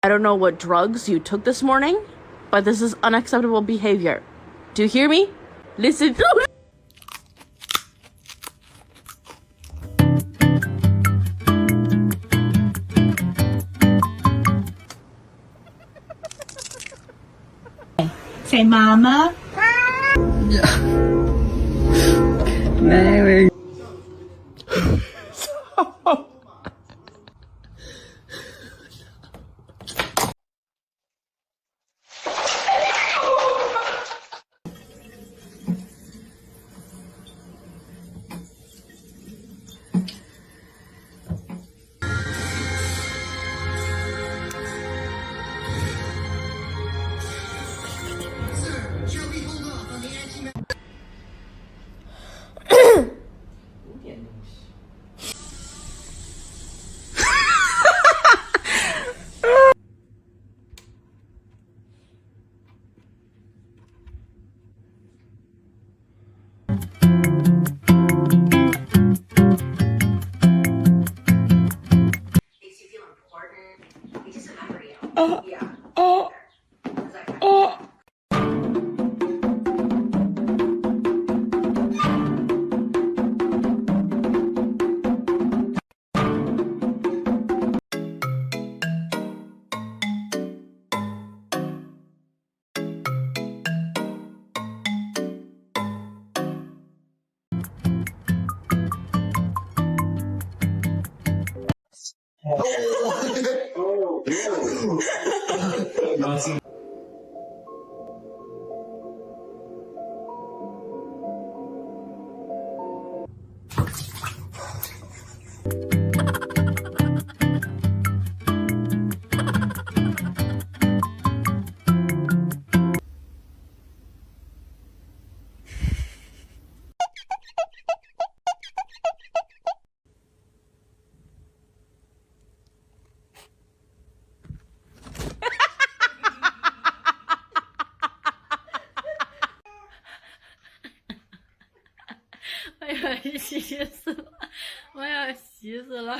I don't know what drugs you took this morning, but this is unacceptable behavior. Do you hear me? Listen to me. Say mama. Mary.我要急死了，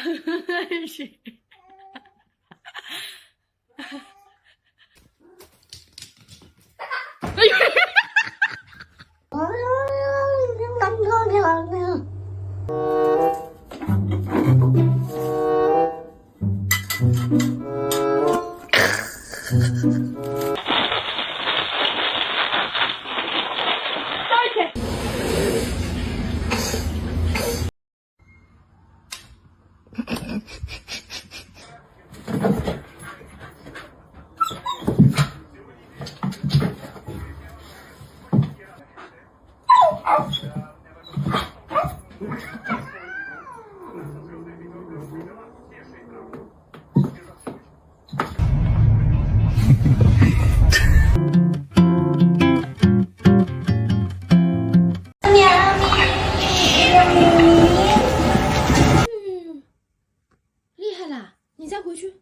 厉害啦！你再回去。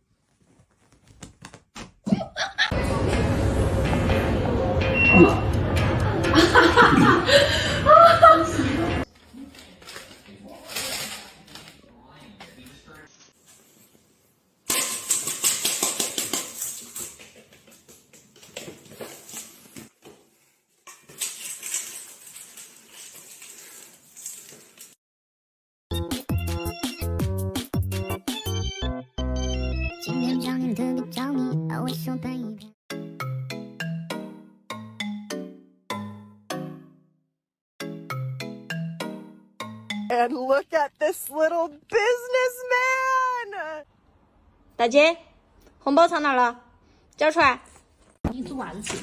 今天想你特别着迷，把我手拍一遍。And look at this little businessman. 大姐，红包藏哪了？交出来。你做袜子去。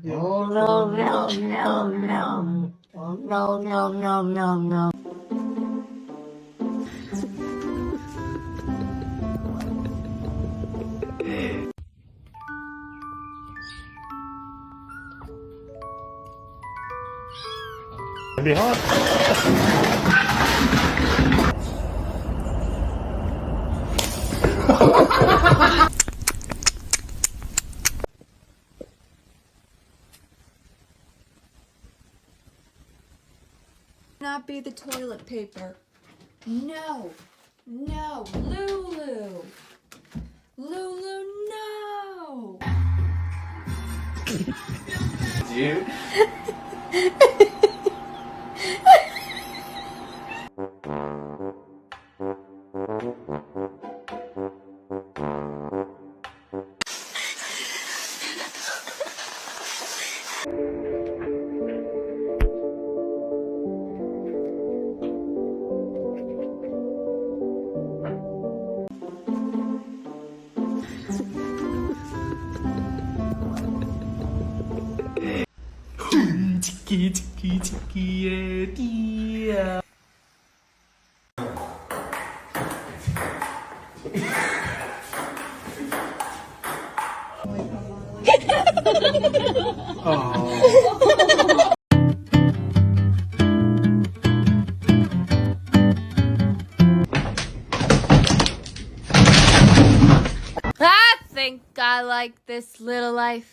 Oh no no no no oh no no no no no. 厉害！ not be the toilet paper. No. No. Lulu. Lulu, no. Dude. Chicky, chicky, chicky, dear. I think I like this little life.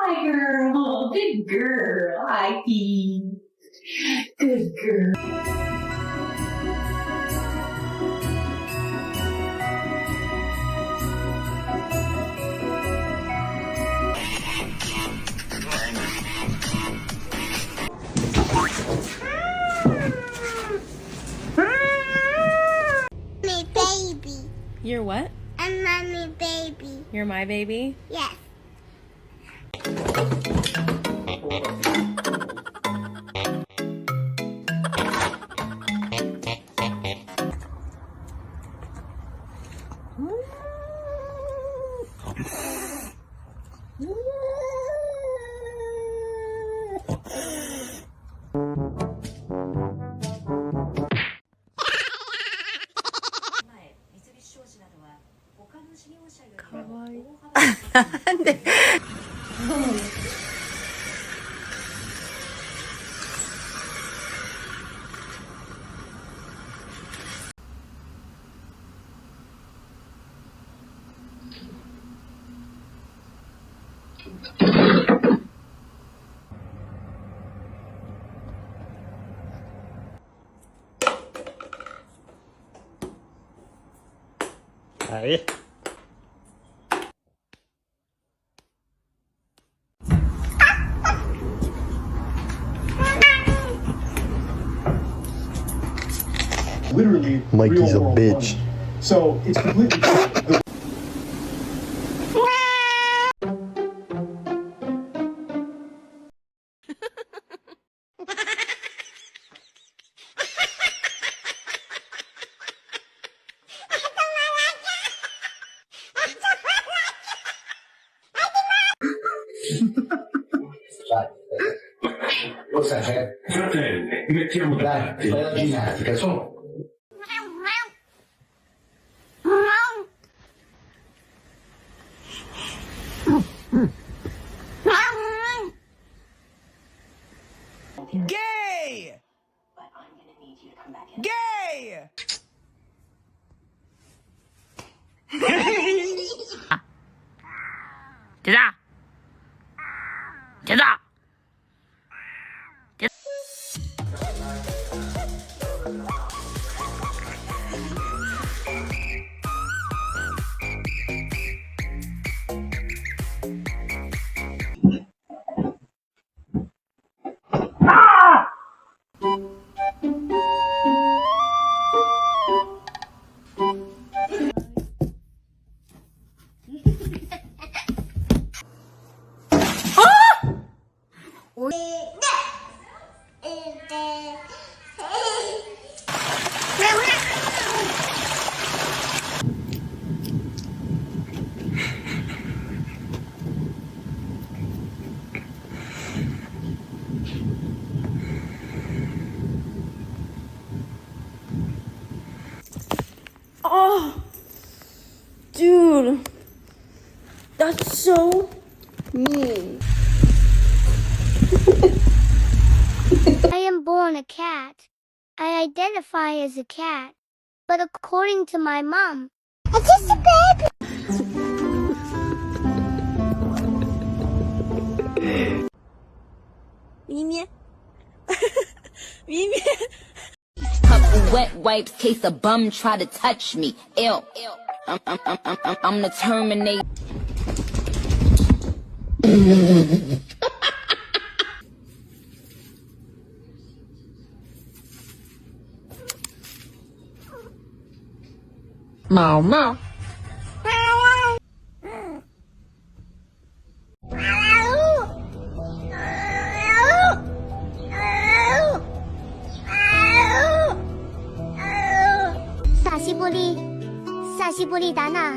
Hi, girl. Good girl. Hi, Pete. Good girl. My baby. You're what? I'm mommy baby. You're my baby? Yes. Ahí. Literally, Mikey's a real-world bitch. fun. So it's completely the Fratelli, mettiamo Dai, fai la ginnastica, su. Gay! Gay! Get out! Oh, dude, that's so mean. I am born a cat. I identify as a cat. But according to my mom, I'm just a baby. Couple wet wipes, case a bum try to touch me. Ew. I'm the Terminator. Meow meow. 사시보리 나나.